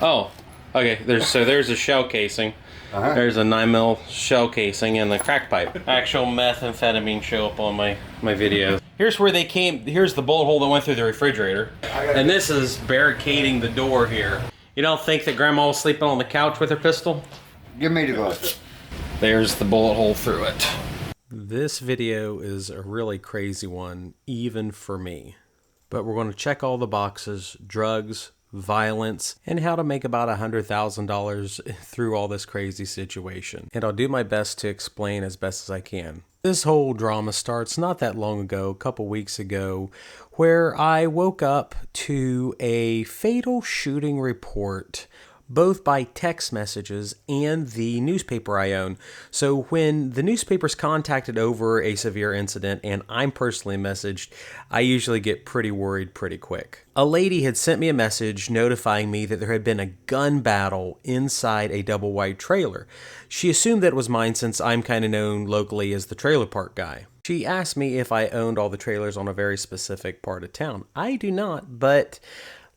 Oh, okay. There's a shell casing. There's a 9mm shell casing and the crack pipe. Actual methamphetamine show up on my videos. Here's where they came. Here's the bullet hole that went through the refrigerator. And this is barricading the door here. You don't think that Grandma was sleeping on the couch with her pistol? Give me the gun. There's the bullet hole through it. This video is a really crazy one, even for me. But we're going to check all the boxes: drugs, violence, and how to make about $100,000 through all this crazy situation. And I'll do my best to explain as best as I can. This whole drama starts not that long ago, a couple weeks ago, where I woke up to a fatal shooting report, both by text messages and the newspaper I own. So when the newspaper's contacted over a severe incident and I'm personally messaged, I usually get pretty worried pretty quick. A lady had sent me a message notifying me that there had been a gun battle inside a double wide trailer. She assumed that it was mine since I'm kind of known locally as the trailer park guy. She asked me if I owned all the trailers on a very specific part of town. I do not, but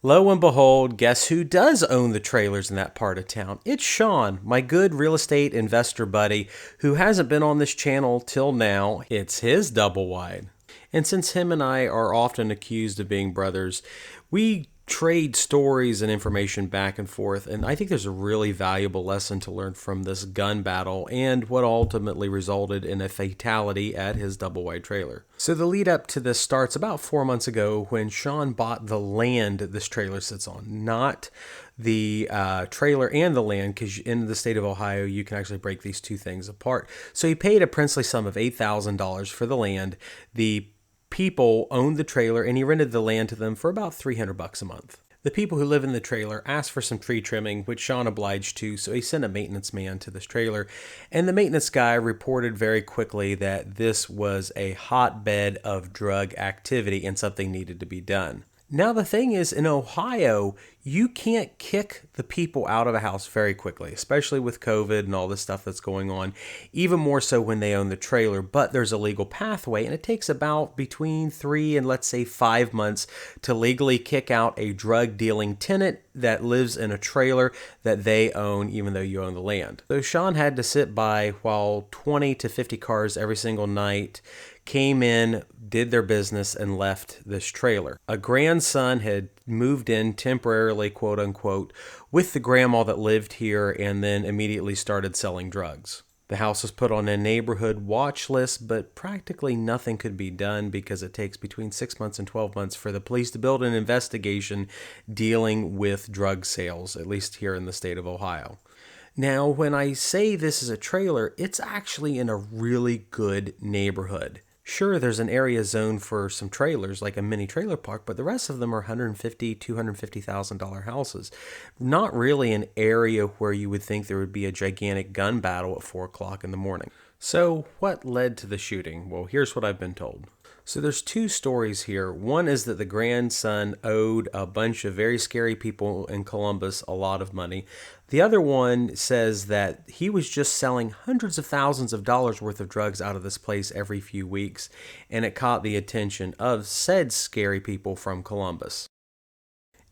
lo and behold, guess who does own the trailers in that part of town? It's Sean, my good real estate investor buddy, who hasn't been on this channel till now. It's his double wide. And since him and I are often accused of being brothers, we trade stories and information back and forth, and I think there's a really valuable lesson to learn from this gun battle and what ultimately resulted in a fatality at his double wide trailer. So the lead up to this starts about 4 months ago when Sean bought the land this trailer sits on, not the trailer and the land, because in the state of Ohio you can actually break these two things apart. So he paid a princely sum of $8,000 for the land. The people owned the trailer and he rented the land to them for about $300 a month. The people who live in the trailer asked for some tree trimming, which Sean obliged to, so he sent a maintenance man to this trailer. And the maintenance guy reported very quickly that this was a hotbed of drug activity and something needed to be done. Now the thing is, in Ohio, you can't kick the people out of a house very quickly, especially with COVID and all this stuff that's going on, even more so when they own the trailer. But there's a legal pathway, and it takes about between 3 and let's say 5 months to legally kick out a drug dealing tenant that lives in a trailer that they own, even though you own the land. So Sean had to sit by while 20 to 50 cars every single night came in, did their business, and left this trailer. A grandson had moved in temporarily, quote unquote, with the grandma that lived here and then immediately started selling drugs. The house was put on a neighborhood watch list, but practically nothing could be done because it takes between 6 months and 12 months for the police to build an investigation dealing with drug sales, at least here in the state of Ohio. Now, when I say this is a trailer, it's actually in a really good neighborhood. Sure, there's an area zoned for some trailers, like a mini trailer park, but the rest of them are $150,000, $250,000 houses. Not really an area where you would think there would be a gigantic gun battle at 4 o'clock in the morning. So, what led to the shooting? Well, here's what I've been told. So there's two stories here. One is that the grandson owed a bunch of very scary people in Columbus a lot of money. The other one says that he was just selling hundreds of thousands of dollars worth of drugs out of this place every few weeks, and it caught the attention of said scary people from Columbus.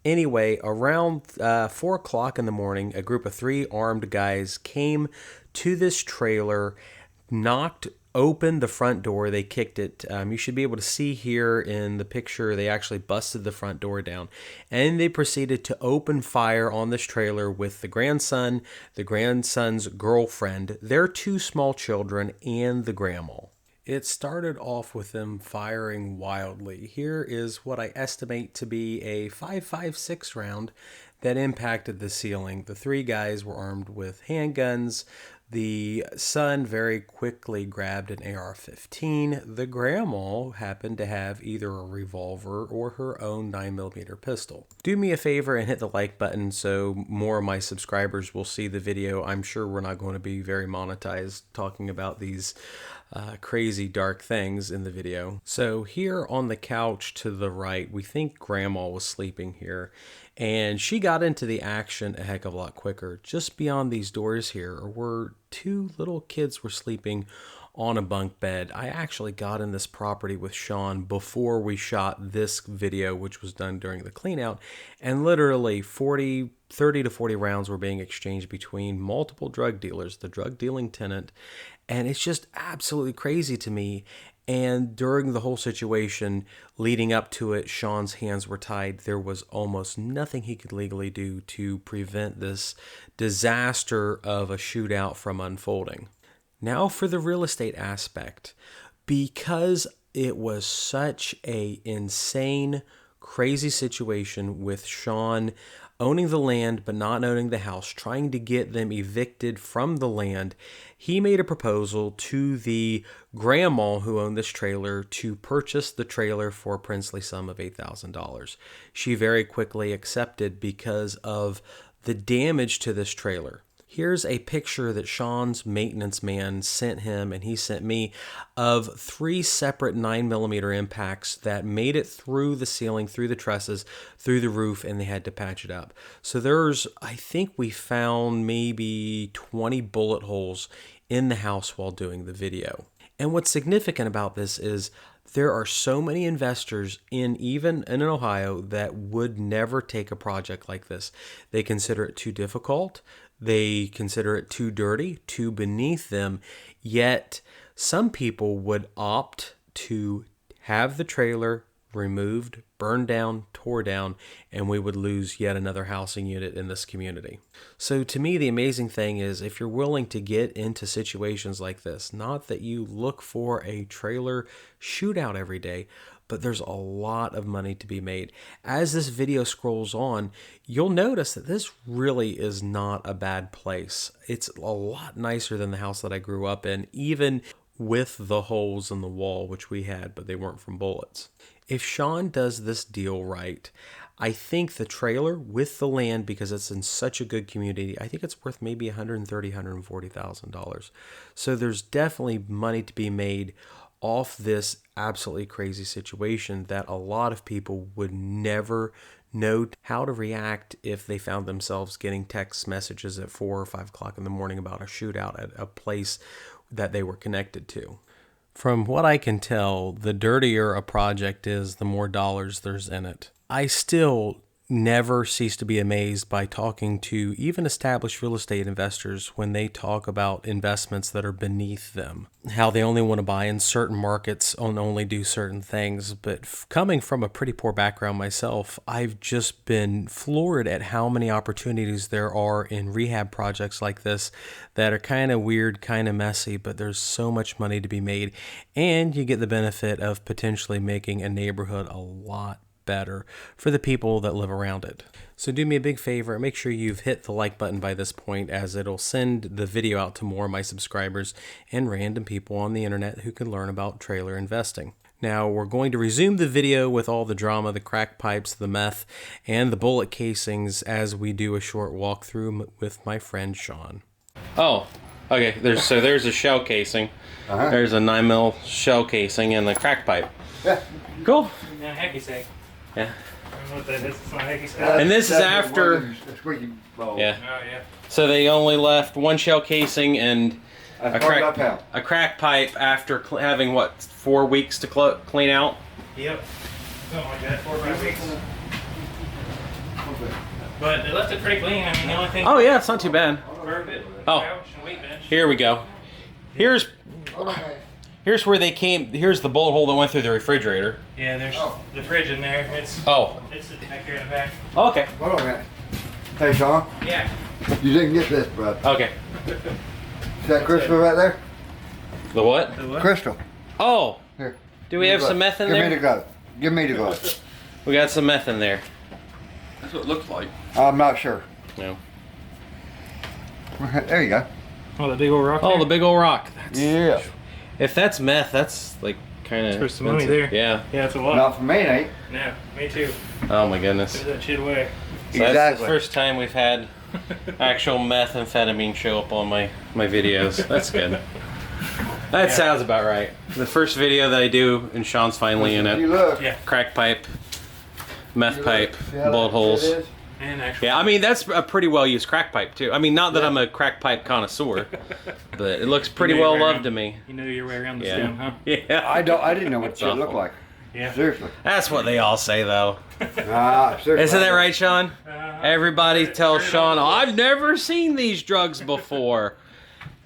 Anyway, around 4 o'clock in the morning, a group of 3 armed guys came to this trailer, knocked open the front door. They kicked it. You should be able to see here in the picture, they actually busted the front door down, and they proceeded to open fire on this trailer with the grandson, the grandson's girlfriend, their 2 small children, and the grandma. It started off with them firing wildly. Here is what I estimate to be a .556 round that impacted the ceiling. The 3 guys were armed with handguns. The son very quickly grabbed an AR-15. The grandma happened to have either a revolver or her own 9mm pistol. Do me a favor and hit the like button so more of my subscribers will see the video. I'm sure we're not going to be very monetized talking about these crazy dark things in the video. So here on the couch to the right, we think grandma was sleeping here, and she got into the action a heck of a lot quicker. Just beyond these doors here were 2 little kids were sleeping on a bunk bed. I actually got in this property with Sean before we shot this video, which was done during the clean out, and literally 30 to 40 rounds were being exchanged between multiple drug dealers, the drug dealing tenant, and it's just absolutely crazy to me. And during the whole situation leading up to it, Sean's hands were tied. There was almost nothing he could legally do to prevent this disaster of a shootout from unfolding. Now for the real estate aspect. Because it was such a insane, crazy situation with Sean owning the land but not owning the house, trying to get them evicted from the land, he made a proposal to the grandma who owned this trailer to purchase the trailer for a princely sum of $8,000. She very quickly accepted because of the damage to this trailer. Here's a picture that Sean's maintenance man sent him and he sent me of 3 separate 9mm impacts that made it through the ceiling, through the trusses, through the roof, and they had to patch it up. So I think we found maybe 20 bullet holes in the house while doing the video. And what's significant about this is there are so many investors even in Ohio that would never take a project like this. They consider it too difficult. They consider it too dirty, too beneath them. Yet some people would opt to have the trailer removed, burned down, tore down, and we would lose yet another housing unit in this community. So to me, the amazing thing is if you're willing to get into situations like this, not that you look for a trailer shootout every day, but there's a lot of money to be made. As this video scrolls on, you'll notice that this really is not a bad place. It's a lot nicer than the house that I grew up in, even with the holes in the wall, which we had, but they weren't from bullets. If Sean does this deal right, I think the trailer with the land, because it's in such a good community, I think it's worth maybe $130,000, $140,000. So there's definitely money to be made off this absolutely crazy situation that a lot of people would never know how to react if they found themselves getting text messages at 4 or 5 o'clock in the morning about a shootout at a place that they were connected to. From what I can tell, the dirtier a project is, the more dollars there's in it. I still never cease to be amazed by talking to even established real estate investors when they talk about investments that are beneath them, how they only want to buy in certain markets and only do certain things. But coming from a pretty poor background myself, I've just been floored at how many opportunities there are in rehab projects like this that are kind of weird, kind of messy, but there's so much money to be made, and you get the benefit of potentially making a neighborhood a lot better for the people that live around it. So do me a big favor, make sure you've hit the like button by this point, as it'll send the video out to more of my subscribers and random people on the internet who can learn about trailer investing. Now we're going to resume the video with all the drama, the crack pipes, the meth, and the bullet casings as we do a short walkthrough with my friend Sean. Oh, okay, there's a shell casing. There's a 9mm shell casing and the crack pipe. Yeah. Cool. Yeah, heavy sack. Yeah. I don't know what that is. It's not heavy sack. And this is after. Yeah. Oh, yeah. So they only left one shell casing and a crack pipe after having what, 4 weeks to clean out. Yep. Something like that. 4 or 5 weeks. But they left it pretty clean. I mean, the only thing. Oh yeah, it's not too bad. Carpet, Oh. couch, and weight bench. Here we go. Here's where they came. Here's the bullet hole that went through the refrigerator. Yeah, there's the fridge in there. It's back here in the back. Oh, okay. Hold on a minute. Hey, Sean. Yeah. You didn't get this, bud. Okay. Is that crystal right there? The what? The what? Crystal. Oh. Here. Do we have some meth in Give there? me the glove. Give me the glove. We got some meth in there. That's what it looks like. I'm not sure. No. There you go. Oh, the big old rock. Oh, there? the big old rock. Yeah. If that's meth, that's like kind of. There's some money there. Yeah. Yeah, it's a lot. Not for me, it ain't. No, me too. Oh my goodness. There's that shit away. So that's Exactly. the first time we've had actual methamphetamine show up on my videos. That's good. That sounds about right. The first video that I do, and Sean's finally in You it. look. Yeah. Crack pipe, meth You pipe, look. See how bullet that holes. is? And actually, Yeah, I mean, that's a pretty well used crack pipe, too. I mean, not that I'm a crack pipe connoisseur, but it looks pretty well loved to me. You know your way around the Yeah. stem, huh? Yeah. I didn't know what shit looked like. Yeah. Seriously. That's what they all say, though. Seriously. Isn't that right, Sean? Everybody tells Heard it Sean, all. I've never seen these drugs before.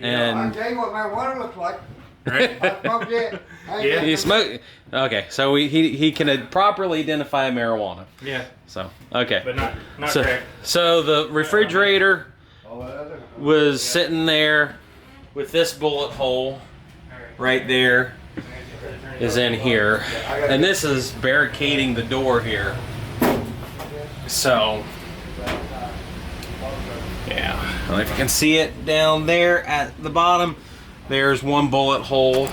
I'll And tell you what marijuana looks like. Right? I smoked it. I ain't Yeah. got you no- smoke. Okay, so he can properly identify marijuana. Yeah. So, okay. But not So, crack. so the refrigerator All that other- was sitting there with this bullet hole right there is in here. And this is barricading the door here. So, yeah. I don't know if you can see it down there at the bottom. There's one bullet hole,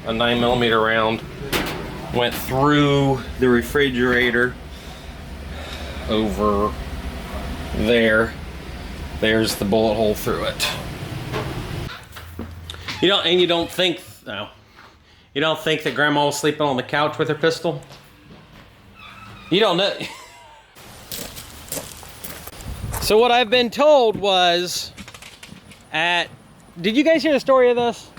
a 9mm round. Went through the refrigerator over there. There's the bullet hole through it. You don't think that Grandma was sleeping on the couch with her pistol? You don't know. So what I've been told was did you guys hear the story of this?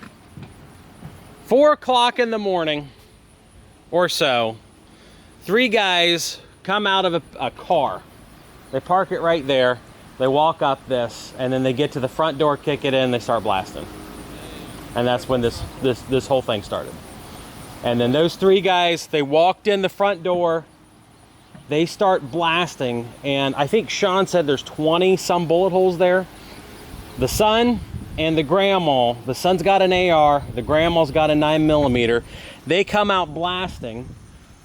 4 o'clock in the morning or so, 3 guys come out of a car. They park it right there. They walk up this, and then they get to the front door, kick it in, they start blasting. And that's when this whole thing started. And then those 3 guys, they walked in the front door, they start blasting, and I think Sean said there's 20 some bullet holes there. The son and the grandma, the son's got an AR, the grandma's got a 9mm. They come out blasting.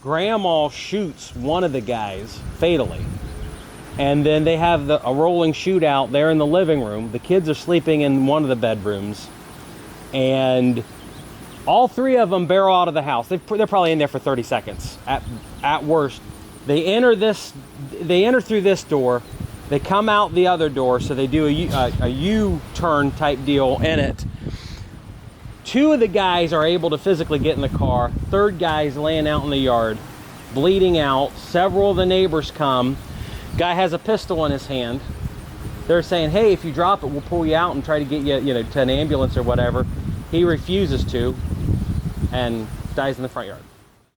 Grandma shoots one of the guys fatally. And then they have a rolling shootout there in the living room. The kids are sleeping in one of the bedrooms. And all 3 of them barrel out of the house. They're probably in there for 30 seconds at worst. They enter through this door. They come out the other door, so they do a U-turn type deal in it. 2 of the guys are able to physically get in the car. 3rd guy's laying out in the yard, bleeding out. Several of the neighbors come. Guy has a pistol in his hand. They're saying, hey, if you drop it, we'll pull you out and try to get you, to an ambulance or whatever. He refuses to and dies in the front yard.